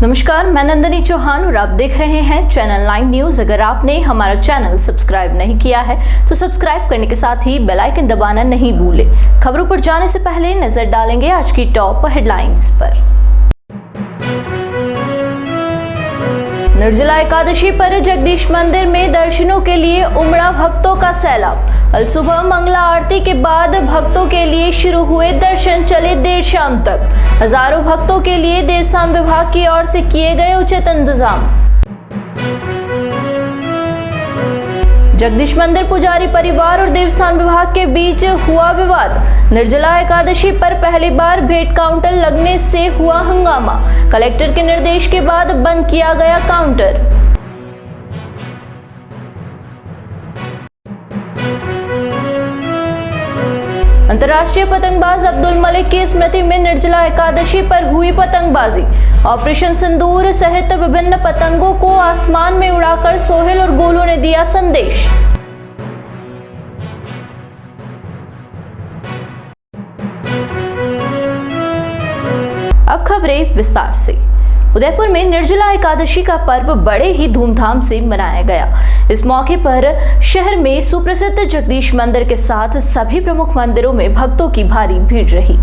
नमस्कार, मैं नंदिनी चौहान और आप देख रहे हैं चैनल 9 न्यूज। अगर आपने हमारा चैनल सब्सक्राइब नहीं किया है तो सब्सक्राइब करने के साथ ही बेल आइकन दबाना नहीं भूलें। खबरों पर जाने से पहले नजर डालेंगे आज की टॉप हेडलाइंस पर। निर्जला एकादशी पर जगदीश मंदिर में दर्शनों के लिए उमड़ा भक्तों का सैलाब। कल सुबह मंगला आरती के बाद भक्तों के लिए शुरू हुए दर्शन, चले देर शाम तक। हजारों भक्तों के लिए देवस्थान विभाग की ओर से किए गए उचित इंतजाम। जगदीश मंदिर पुजारी परिवार और देवस्थान विभाग के बीच हुआ विवाद। निर्जला एकादशी पर पहली बार भेंट काउंटर लगने से हुआ हंगामा। कलेक्टर के निर्देश के बाद बंद किया गया काउंटर। अंतर्राष्ट्रीय पतंगबाज अब्दुल मलिक की स्मृति में निर्जला एकादशी पर हुई पतंगबाजी। ऑपरेशन सिंदूर सहित विभिन्न पतंगों को आसमान में उड़ाकर सोहेल और गोलू ने दिया संदेश। अब खबरें विस्तार से। उदयपुर में निर्जला एकादशी का पर्व बड़े ही धूमधाम से मनाया गया। इस मौके पर शहर में सुप्रसिद्ध जगदीश मंदिर के साथ सभी प्रमुख मंदिरों में भक्तों की भारी भीड़ रही।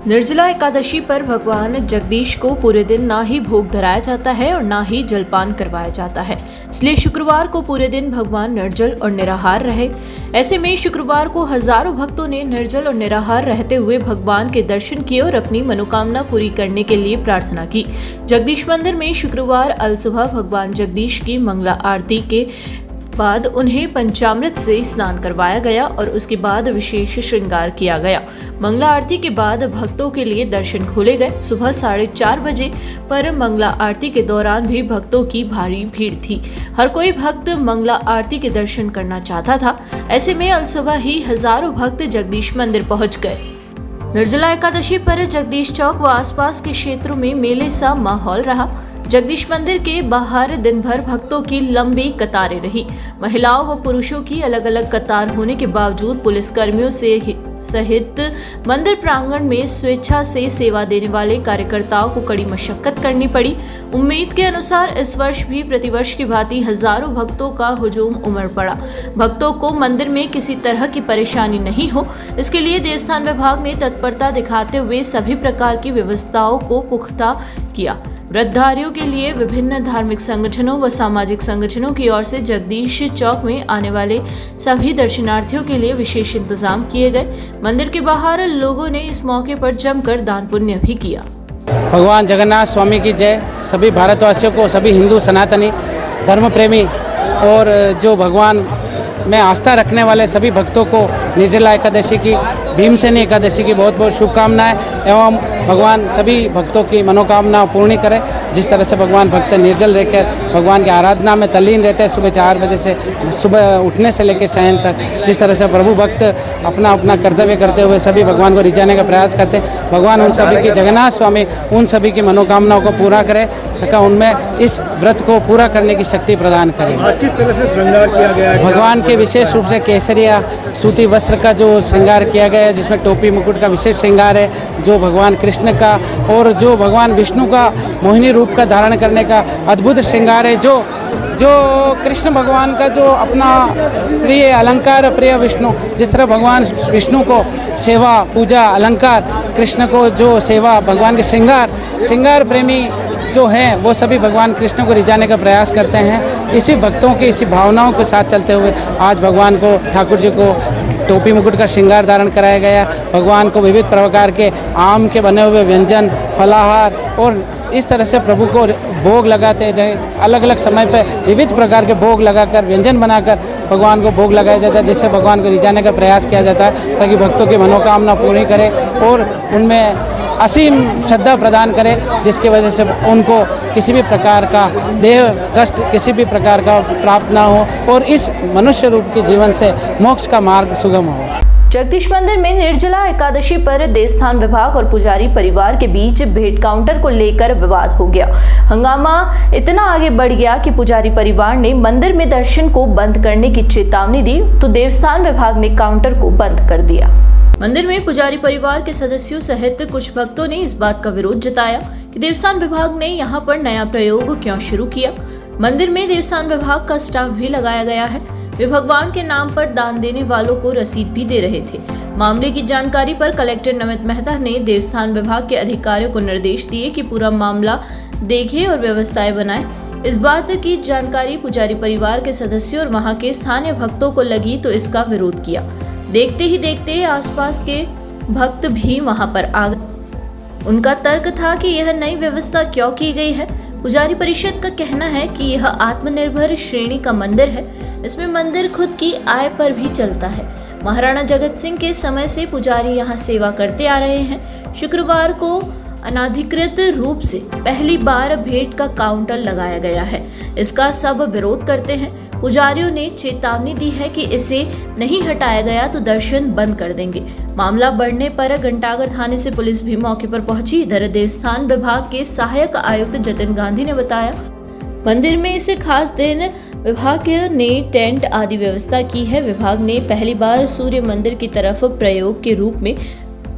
निर्जला एकादशी पर भगवान जगदीश को पूरे दिन ना ही भोग धराया जाता है और ना ही जलपान करवाया जाता है, इसलिए शुक्रवार को पूरे दिन भगवान निर्जल और निराहार रहे। ऐसे में शुक्रवार को हजारों भक्तों ने निर्जल और निराहार रहते हुए भगवान के दर्शन किए और अपनी मनोकामना पूरी करने के लिए प्रार्थना की। जगदीश मंदिर में शुक्रवार अलसुबह भगवान जगदीश की मंगला आरती के बाद उन्हें पंचामृत से स्नान करवाया गया और उसके बाद विशेष श्रृंगार किया गया। मंगला आरती के बाद भक्तों के लिए दर्शन खोले गए। सुबह 4:30 बजे पर मंगला आरती के दौरान भी भक्तों की भारी भीड़ थी। हर कोई भक्त मंगला आरती के दर्शन करना चाहता था। ऐसे में अलसुबह ही हजारों भक्त जगदीश मंदिर पहुंच गए। निर्जला एकादशी पर जगदीश चौक व आसपास के क्षेत्रों में मेले सा माहौल रहा। जगदीश मंदिर के बाहर दिन भर भक्तों की लंबी कतारें रही। महिलाओं व पुरुषों की अलग अलग कतार होने के बावजूद पुलिसकर्मियों से सहित मंदिर प्रांगण में स्वेच्छा से सेवा देने वाले कार्यकर्ताओं को कड़ी मशक्कत करनी पड़ी। उम्मीद के अनुसार इस वर्ष भी प्रतिवर्ष की भांति हजारों भक्तों का हुजूम उमड़ पड़ा। भक्तों को मंदिर में किसी तरह की परेशानी नहीं हो, इसके लिए देवस्थान विभाग ने तत्परता दिखाते हुए सभी प्रकार की व्यवस्थाओं को पुख्ता किया। व्रतधारियों के लिए विभिन्न धार्मिक संगठनों व सामाजिक संगठनों की ओर से जगदीश चौक में आने वाले सभी दर्शनार्थियों के लिए विशेष इंतजाम किए गए। मंदिर के बाहर लोगों ने इस मौके पर जमकर दान पुण्य भी किया। भगवान जगन्नाथ स्वामी की जय। सभी भारतवासियों को, सभी हिंदू सनातनी धर्म प्रेमी और जो भगवान में आस्था रखने वाले सभी भक्तों को निर्जला एकादशी की, भीमसेनी एकादशी की बहुत बहुत शुभकामनाएं एवं भगवान सभी भक्तों की मनोकामना पूर्ण करे। जिस तरह से भगवान भक्त निर्जल रहकर भगवान की आराधना में तल्लीन रहते हैं, सुबह 4 बजे से सुबह उठने से लेकर शयन तक, जिस तरह से प्रभु भक्त अपना अपना कर्तव्य करते हुए सभी भगवान को रिझाने का प्रयास करते हैं, भगवान उन सभी की, जगन्नाथ स्वामी उन सभी की मनोकामनाओं को पूरा करे तथा उनमें इस व्रत को पूरा करने की शक्ति प्रदान करे। आज किस तरह से श्रृंगार किया गया है? भगवान के विशेष रूप से केसरिया सूती वस्त्र का जो श्रृंगार किया गया है, जिसमें टोपी मुकुट का विशेष श्रृंगार है, जो भगवान कृष्ण का और जो भगवान विष्णु का मोहिनी रूप का धारण करने का अद्भुत श्रृंगार है, जो कृष्ण भगवान का जो अपना प्रिय अलंकार, प्रिय विष्णु, जिस तरह भगवान विष्णु को सेवा पूजा अलंकार, कृष्ण को जो सेवा, भगवान के श्रृंगार प्रेमी जो हैं वो सभी भगवान कृष्ण को रिझाने का प्रयास करते हैं। इसी भक्तों की, इसी भावनाओं के साथ चलते हुए आज भगवान को, ठाकुर जी को टोपी मुकुट का श्रृंगार धारण कराया गया। भगवान को विविध प्रकार के आम के बने हुए व्यंजन, फलाहार और इस तरह से प्रभु को भोग लगाते हैं। अलग अलग समय पर विविध प्रकार के भोग लगाकर, व्यंजन बनाकर भगवान को भोग लगाया जाता है, जिससे भगवान को रिझाने का प्रयास किया जाता है ताकि भक्तों की मनोकामना पूरी करे और उनमें असीम श्रद्धा प्रदान करे, जिसकी वजह से उनको किसी भी प्रकार का देह कष्ट, किसी भी प्रकार का प्राप्त ना हो और इस मनुष्य रूप के जीवन से मोक्ष का मार्ग सुगम हो। जगदीश मंदिर में निर्जला एकादशी पर देवस्थान विभाग और पुजारी परिवार के बीच भेंट काउंटर को लेकर विवाद हो गया। हंगामा इतना आगे बढ़ गया कि पुजारी परिवार ने मंदिर में दर्शन को बंद करने की चेतावनी दी तो देवस्थान विभाग ने काउंटर को बंद कर दिया। मंदिर में पुजारी परिवार के सदस्यों सहित कुछ भक्तों ने इस बात का विरोध जताया कि देवस्थान विभाग ने यहां पर नया प्रयोग क्यों शुरू किया। मंदिर में देवस्थान विभाग का स्टाफ भी लगाया गया है। वे भगवान के नाम पर दान देने वालों को रसीद भी दे रहे थे। मामले की जानकारी पर कलेक्टर नमित मेहता ने देवस्थान विभाग के अधिकारियों को निर्देश दिए कि पूरा मामला देखें और व्यवस्थाएं बनाएं। इस बात की जानकारी पुजारी परिवार के सदस्यों और वहां के स्थानीय भक्तों को लगी तो इसका विरोध किया। देखते ही देखते आसपास के भक्त भी वहां पर आ गए। उनका तर्क था कि यह नई व्यवस्था क्यों की गई है। पुजारी परिषद का कहना है कि यह आत्मनिर्भर श्रेणी का मंदिर है। इसमें मंदिर खुद की आय पर भी चलता है। महाराणा जगत सिंह के समय से पुजारी यहाँ सेवा करते आ रहे हैं। शुक्रवार को अनाधिकृत रूप से पहली बार भेंट का काउंटर लगाया गया है। इसका सब विरोध करते हैं। पुजारियों ने चेतावनी दी है कि इसे नहीं हटाया गया तो दर्शन बंद कर देंगे। मामला बढ़ने पर घंटाघर थाने से पुलिस भी मौके पर पहुंची। इधर देवस्थान विभाग के सहायक आयुक्त जतिन गांधी ने बताया, मंदिर में इसे खास दिन विभाग ने टेंट आदि व्यवस्था की है। विभाग ने पहली बार सूर्य मंदिर की तरफ प्रयोग के रूप में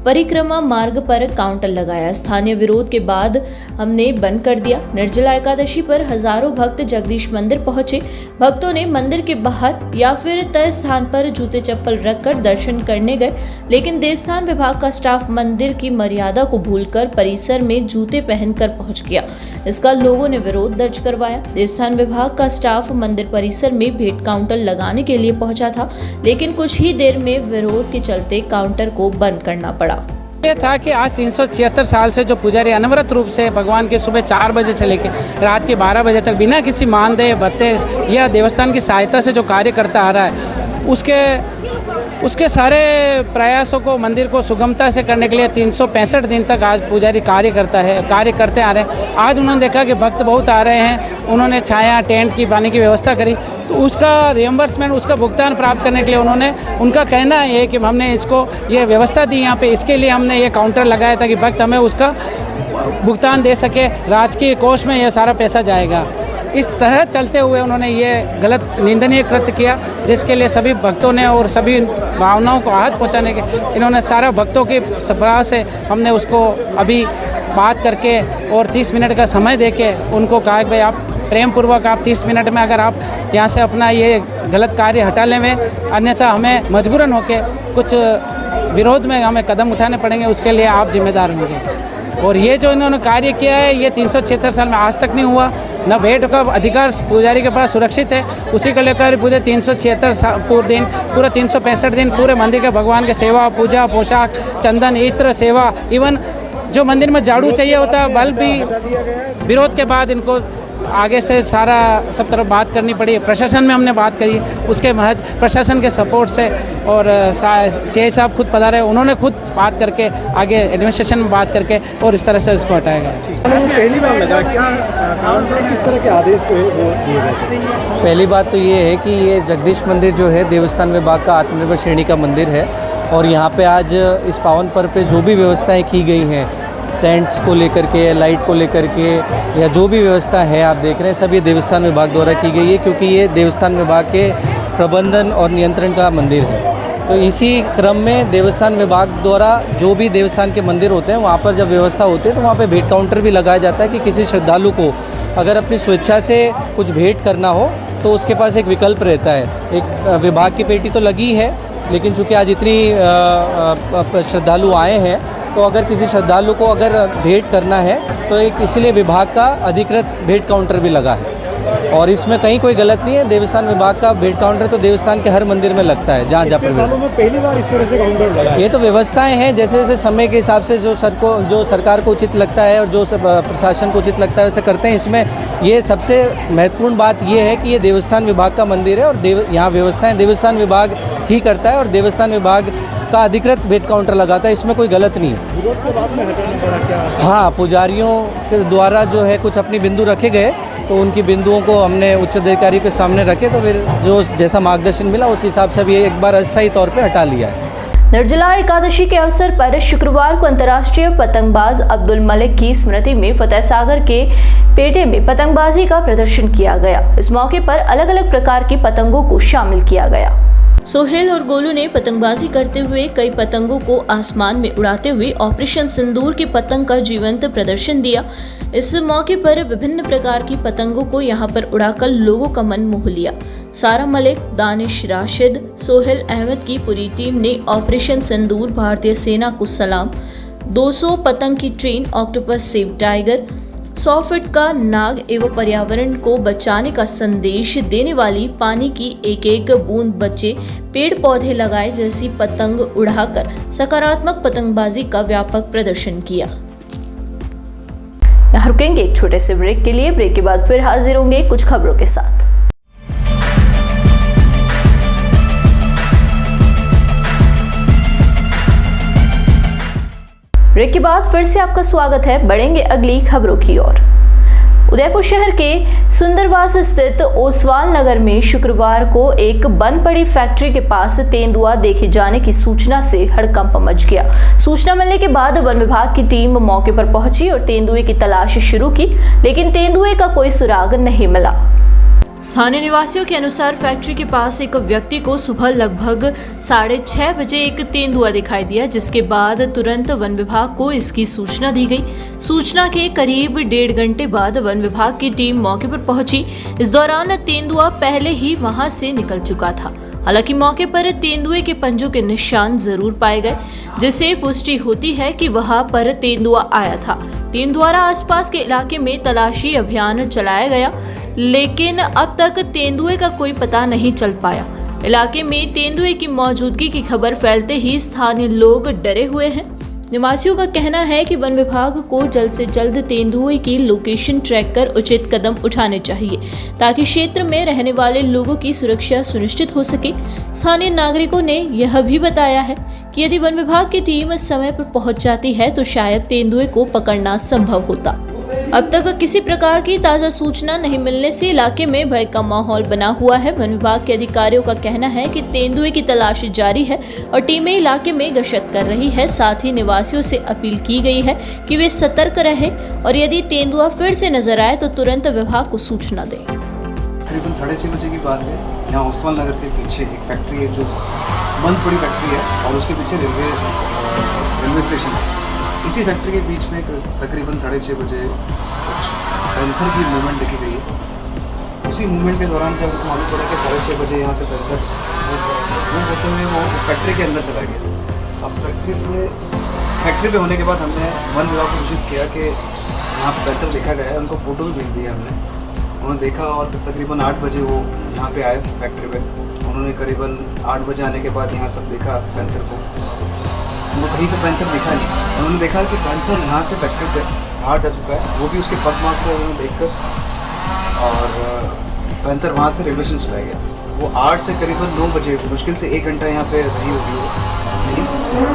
परिक्रमा मार्ग पर काउंटर लगाया। स्थानीय विरोध के बाद हमने बंद कर दिया। निर्जला एकादशी पर हजारों भक्त जगदीश मंदिर पहुंचे। भक्तों ने मंदिर के बाहर या फिर तय स्थान पर जूते चप्पल रखकर दर्शन करने गए, लेकिन देवस्थान विभाग का स्टाफ मंदिर की मर्यादा को भूलकर परिसर में जूते पहनकर पहुंच गया। इसका लोगों ने विरोध दर्ज करवाया। देवस्थान विभाग का स्टाफ मंदिर परिसर में भेंट काउंटर लगाने के लिए पहुंचा था, लेकिन कुछ ही देर में विरोध के चलते काउंटर को बंद करना पड़ा। ये था कि आज 376 साल से जो पुजारी अनवरत रूप से भगवान के सुबह 4 बजे से लेकर रात के 12 बजे तक बिना किसी मानदेय भत्ते या देवस्थान की सहायता से जो कार्य करता आ रहा है, उसके सारे प्रयासों को मंदिर को सुगमता से करने के लिए 365 दिन तक आज पुजारी कार्य करते आ रहे हैं। आज उन्होंने देखा कि भक्त बहुत आ रहे हैं, उन्होंने छाया, टेंट की, पानी की व्यवस्था करी, तो उसका रिएम्बर्समेंट, उसका भुगतान प्राप्त करने के लिए उनका कहना है कि हमने इसको ये व्यवस्था दी यहाँ पे, इसके लिए हमने ये काउंटर लगाया ताकि भक्त हमें उसका भुगतान दे सके। राजकीय कोष में यह सारा पैसा जाएगा। इस तरह चलते हुए उन्होंने ये गलत निंदनीय कृत्य किया, जिसके लिए सभी भक्तों ने और सभी भावनाओं को आहत पहुंचाने के इन्होंने सारा भक्तों की सराह से हमने उसको अभी बात करके और 30 मिनट का समय देके उनको कहा कि भाई आप प्रेम पूर्वक आप 30 मिनट में अगर आप यहाँ से अपना ये गलत कार्य हटा लें, अन्यथा हमें मजबूरन होके कुछ विरोध में हमें कदम उठाने पड़ेंगे, उसके लिए आप जिम्मेदार होंगे। और ये जो इन्होंने कार्य किया है ये 376 साल में आज तक नहीं हुआ। न भेंट का अधिकार पुजारी के पास सुरक्षित है, उसी को लेकर पूरे 376 पूरा 365 दिन पूरे मंदिर के भगवान के सेवा, पूजा, पोशाक, चंदन, इत्र सेवा, इवन जो मंदिर में झाड़ू चाहिए होता है, बल्ब भी विरोध के बाद इनको आगे से सारा सब तरफ बात करनी पड़ी। प्रशासन में हमने बात करी, उसके महज प्रशासन के सपोर्ट से, और सीआई साहब खुद पधारे, उन्होंने खुद बात करके आगे एडमिनिस्ट्रेशन में बात करके और इस तरह से इसको हटाया गया। पहली बार लगा क्या किस तरह के आदेश तो वो दिए गए? पहली बात तो ये है कि ये जगदीश मंदिर जो है देवस्थान विभाग का आत्मनिर्भर श्रेणी का मंदिर है, और यहाँ पे आज इस पावन पर्व पे जो भी व्यवस्थाएं की गई हैं, टेंट्स को लेकर के, लाइट को लेकर के, या जो भी व्यवस्था है आप देख रहे हैं, सब ये देवस्थान विभाग द्वारा की गई है, क्योंकि ये देवस्थान विभाग के प्रबंधन और नियंत्रण का मंदिर है। तो इसी क्रम में देवस्थान विभाग द्वारा जो भी देवस्थान के मंदिर होते हैं वहाँ पर जब व्यवस्था होती है तो वहाँ पे भेंट काउंटर भी लगाया जाता है कि किसी श्रद्धालु को अगर अपनी स्वेच्छा से कुछ भेंट करना हो तो उसके पास एक विकल्प रहता है। एक विभाग की पेटी तो लगी है, लेकिन चूँकि आज इतनी श्रद्धालु आए हैं तो अगर किसी श्रद्धालु को अगर भेंट करना है तो एक इसलिए विभाग का अधिकृत भेंट काउंटर भी लगा है, और इसमें कहीं कोई गलत नहीं है। देवस्थान विभाग का भेंट काउंटर तो देवस्थान के हर मंदिर में लगता है, जहाँ पर सालों में पहली बार इस तरह से काउंटर लगा है। ये तो व्यवस्थाएं हैं, जैसे जैसे समय के हिसाब से जो सरकार को उचित लगता है और जो प्रशासन को उचित लगता है वैसे करते हैं। इसमें ये सबसे महत्वपूर्ण बात ये है कि ये देवस्थान विभाग का मंदिर है और यहाँ व्यवस्थाएं देवस्थान विभाग ही करता है और देवस्थान विभाग का अधिकृत भेंट काउंटर लगाता है, इसमें कोई गलत नहीं है। विरोध के बाद में हटाना पड़ा क्या? हाँ, पुजारियों के द्वारा जो है कुछ अपनी बिंदु रखे गए, तो उनकी बिंदुओं को हमने उच्च अधिकारी के सामने रखे, तो फिर जो जैसा मार्गदर्शन मिला उस हिसाब से भी एक बार अस्थायी तौर पे हटा लिया है। निर्जला एकादशी के अवसर पर शुक्रवार को अंतर्राष्ट्रीय पतंगबाज अब्दुल मलिक की स्मृति में फतेह सागर के पेटे में पतंगबाजी का प्रदर्शन किया गया। इस मौके पर अलग अलग प्रकार की पतंगों को शामिल किया गया। सोहेल और गोलू ने पतंगबाजी करते हुए कई पतंगों को आसमान में उड़ाते हुए ऑपरेशन सिंदूर की पतंग का जीवंत प्रदर्शन दिया। इस मौके पर विभिन्न प्रकार की पतंगों को यहां पर उड़ाकर लोगों का मन मोह लिया। सारा मलिक, दानिश राशिद, सोहेल अहमद की पूरी टीम ने ऑपरेशन सिंदूर, भारतीय सेना को सलाम, 200 पतंग की train, octopus save tiger, 100 feet का नाग एवं पर्यावरण को बचाने का संदेश देने वाली पानी की एक एक बूंद बचे, पेड़ पौधे लगाए जैसी पतंग उड़ाकर सकारात्मक पतंगबाजी का व्यापक प्रदर्शन किया। यहाँ रुकेंगे एक छोटे से ब्रेक के लिए। ब्रेक के बाद फिर हाजिर होंगे कुछ खबरों के साथ। ब्रेक के बाद फिर से आपका स्वागत है। बढ़ेंगे अगली खबरों की ओर। उदयपुर शहर के सुंदरवास स्थित ओसवाल नगर में शुक्रवार को एक बंद पड़ी फैक्ट्री के पास तेंदुआ देखे जाने की सूचना से हड़कंप मच गया। सूचना मिलने के बाद वन विभाग की टीम मौके पर पहुंची और तेंदुए की तलाश शुरू की, लेकिन तेंदुए का कोई सुराग नहीं मिला। स्थानीय निवासियों के अनुसार फैक्ट्री के पास एक व्यक्ति को सुबह लगभग 6:30 बजे एक तेंदुआ दिखाई दिया, जिसके बाद तुरंत वन विभाग को इसकी सूचना दी गई। सूचना के करीब 1.5 घंटे बाद वन विभाग की टीम मौके पर पहुंची। इस दौरान तेंदुआ पहले ही वहां से निकल चुका था। हालांकि मौके पर तेंदुए के पंजों के निशान जरूर पाए गए, जिससे पुष्टि होती है कि वहां पर तेंदुआ आया था। टीम द्वारा आसपास के इलाके में तलाशी अभियान चलाया गया, लेकिन अब तक तेंदुए का कोई पता नहीं चल पाया। इलाके में तेंदुए की मौजूदगी की खबर फैलते ही स्थानीय लोग डरे हुए हैं। निवासियों का कहना है कि वन विभाग को जल्द से जल्द तेंदुए की लोकेशन ट्रैक कर उचित कदम उठाने चाहिए, ताकि क्षेत्र में रहने वाले लोगों की सुरक्षा सुनिश्चित हो सके। स्थानीय नागरिकों ने यह भी बताया है कि यदि वन विभाग की टीम समय पर पहुंच जाती है तो शायद तेंदुए को पकड़ना संभव होता। अब तक किसी प्रकार की ताज़ा सूचना नहीं मिलने से इलाके में भय का माहौल बना हुआ है। वन विभाग के अधिकारियों का कहना है कि तेंदुए की तलाश जारी है और टीमें इलाके में गश्त कर रही है। साथ ही निवासियों से अपील की गई है कि वे सतर्क रहे और यदि तेंदुआ फिर से नजर आए तो तुरंत विभाग को सूचना दें। तकरीबन 6:30 बजे की बात है। यहाँ ओसवाल नगर के पीछे एक फैक्ट्री है जो बंद पड़ी फैक्ट्री है और उसके पीछे रेलवे स्टेशन है। इसी फैक्ट्री के बीच में तकरीबन 6:30 बजे कुछ पैंथर की मूवमेंट देखी गई है। उसी मूवमेंट के दौरान जब मालूम पड़ा कि 6:30 बजे यहाँ से पैंथर मूव होते हुए वो उस फैक्ट्री के अंदर चला गया। अब फैक्ट्री पे होने के बाद हमने वन विभाग को सूचित किया कि यहाँ पर पैंथर देखा गया है। उनको फ़ोटो भी भेज दिया हमने। उन्होंने देखा और तकरीबन 8 बजे वो यहाँ पे आए फैक्ट्री पे। उन्होंने करीबन 8 बजे आने के बाद यहाँ सब देखा पैंथर को। उनको कहीं पे पैंथर दिखा नहीं। उन्होंने देखा कि पैंथर यहाँ से फैक्ट्री से बाहर जा चुका है। वो भी उसके पग मार्क को उन्होंने देखकर और पैंथर वहाँ से रेलवे स्टेशन चला गया। वो 8 से करीबन 9 बजे मुश्किल से 1 घंटा यहाँ पे रही होगी वो।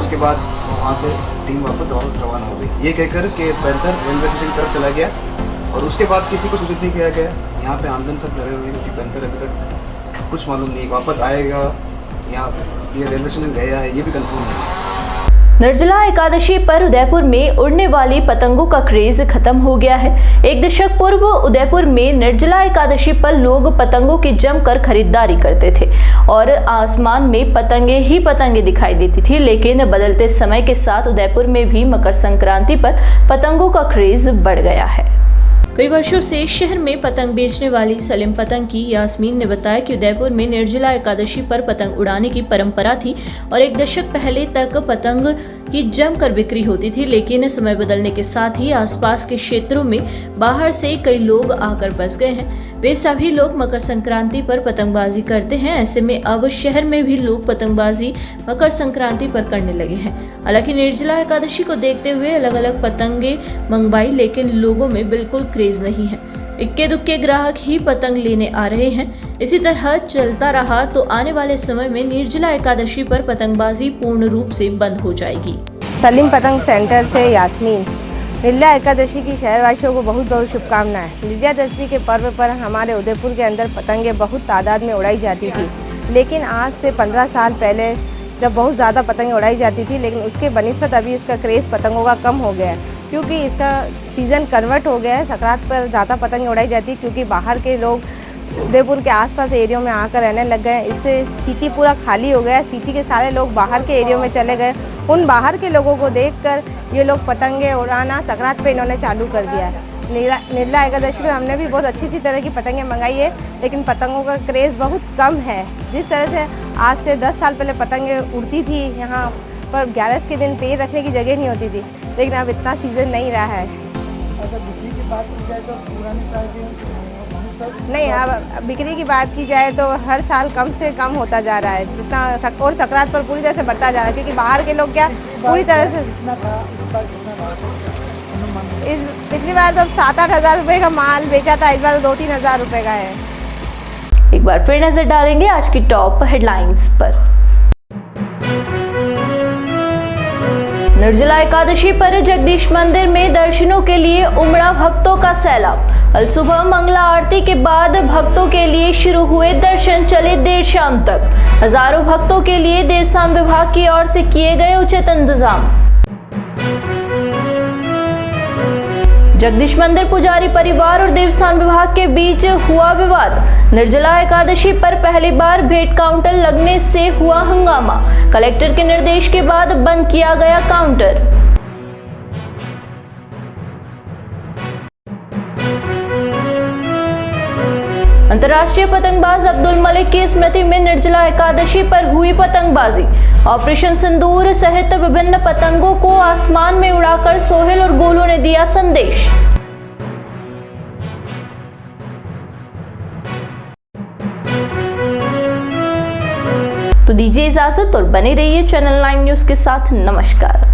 उसके बाद वहाँ से टीम वापस रवाना हो गई, ये कहकर कि पैंथर रेलवे स्टेशन की तरफ चला गया। और उसके बाद किसी को सूचित नहीं किया गया। यहाँ पे आमजन सब डरे हुए हैं क्योंकि पैंथर अभी तक कुछ मालूम नहीं वापस आएगा या ये रेलवे स्टेशन गया है, ये भी कंफर्म नहीं है। निर्जला एकादशी पर उदयपुर में उड़ने वाली पतंगों का क्रेज खत्म हो गया है। एक दशक पूर्व उदयपुर में निर्जला एकादशी पर लोग पतंगों की जमकर खरीदारी करते थे और आसमान में पतंगे ही पतंगे दिखाई देती थी, लेकिन बदलते समय के साथ उदयपुर में भी मकर संक्रांति पर पतंगों का क्रेज बढ़ गया है। कई वर्षों से शहर में पतंग बेचने वाली सलीम पतंग की यास्मीन ने बताया कि उदयपुर में निर्जला एकादशी पर पतंग उड़ाने की परंपरा थी और एक दशक पहले तक पतंग की जमकर बिक्री होती थी, लेकिन समय बदलने के साथ ही आसपास के क्षेत्रों में बाहर से कई लोग आकर बस गए हैं। वे सभी लोग मकर संक्रांति पर पतंगबाजी करते हैं। ऐसे में अब शहर में भी लोग पतंगबाजी मकर संक्रांति पर करने लगे हैं। हालांकि निर्जला एकादशी को देखते हुए अलग अलग पतंगे मंगवाई, लेकिन लोगों में बिल्कुल क्रेज नहीं है। इक्के दुक्के ग्राहक ही पतंग लेने आ रहे हैं। इसी तरह चलता रहा तो आने वाले समय में निर्जला एकादशी पर पतंगबाजी पूर्ण रूप से बंद हो जाएगी। सलीम पतंग सेंटर से यास्मीन। निर्जला एकादशी की शहरवासियों को बहुत बहुत शुभकामनाएं। निर्जला एकादशी के पर्व पर हमारे उदयपुर के अंदर पतंगें बहुत तादाद में उड़ाई जाती थी, लेकिन आज से 15 साल पहले जब बहुत ज़्यादा पतंगें उड़ाई जाती थी, लेकिन उसके बनिस्बत अभी इसका क्रेज़ पतंगों का कम हो गया है क्योंकि इसका सीज़न कन्वर्ट हो गया है। संक्रांत पर ज़्यादा पतंगें उड़ाई जाती है क्योंकि बाहर के लोग उदयपुर के आसपास एरियो में आकर रहने लग गए। इससे सिटी पूरा खाली हो गया। सिटी के सारे लोग बाहर के एरियो में चले गए। उन बाहर के लोगों को देखकर ये लोग पतंगे उड़ाना संक्रांत पे इन्होंने चालू कर दिया है। निर्जला एकादशी पर हमने भी बहुत अच्छी तरह की पतंगें मंगाई है, लेकिन पतंगों का क्रेज़ बहुत कम है। जिस तरह से आज से 10 साल पहले पतंगें उड़ती थी यहाँ पर 11 के दिन पैर रखने की जगह नहीं होती थी, लेकिन अब इतना सीज़न नहीं रहा है। अगर बिक्री की बात की जाए तो पुराने साल के नहीं, अब बिक्री की बात की जाए तो हर साल कम से कम होता जा रहा है जितना, और संक्रांत पर पूरी तरह से बढ़ता जा रहा है, क्योंकि बाहर के लोग क्या पूरी तरह से पिछली बार तो 7-8 हज़ार रुपये का माल बेचा था, इस बार तो 2-3 हज़ार रुपये का है। एक बार फिर नजर डालेंगे आज की टॉप हेडलाइंस पर। निर्जला एकादशी पर जगदीश मंदिर में दर्शनों के लिए उमड़ा भक्तों का सैलाब। कल सुबह मंगला आरती के बाद भक्तों के लिए शुरू हुए दर्शन, चले देर शाम तक। हजारों भक्तों के लिए देवस्थान विभाग की ओर से किए गए उचित इंतजाम। जगदीश मंदिर पुजारी परिवार और देवस्थान विभाग के बीच हुआ विवाद। निर्जला एकादशी पर पहली बार भेंट काउंटर लगने से हुआ हंगामा। कलेक्टर के निर्देश के बाद बंद किया गया काउंटर। अंतर्राष्ट्रीय पतंगबाज अब्दुल मलिक की स्मृति में निर्जला एकादशी पर हुई पतंगबाजी। ऑपरेशन सिंदूर सहित विभिन्न पतंगों को आसमान में उड़ाकर सोहेल और गोलू ने दिया संदेश। तो दीजिए इजाजत और बने रहिए चैनल 9 न्यूज़ के साथ। नमस्कार।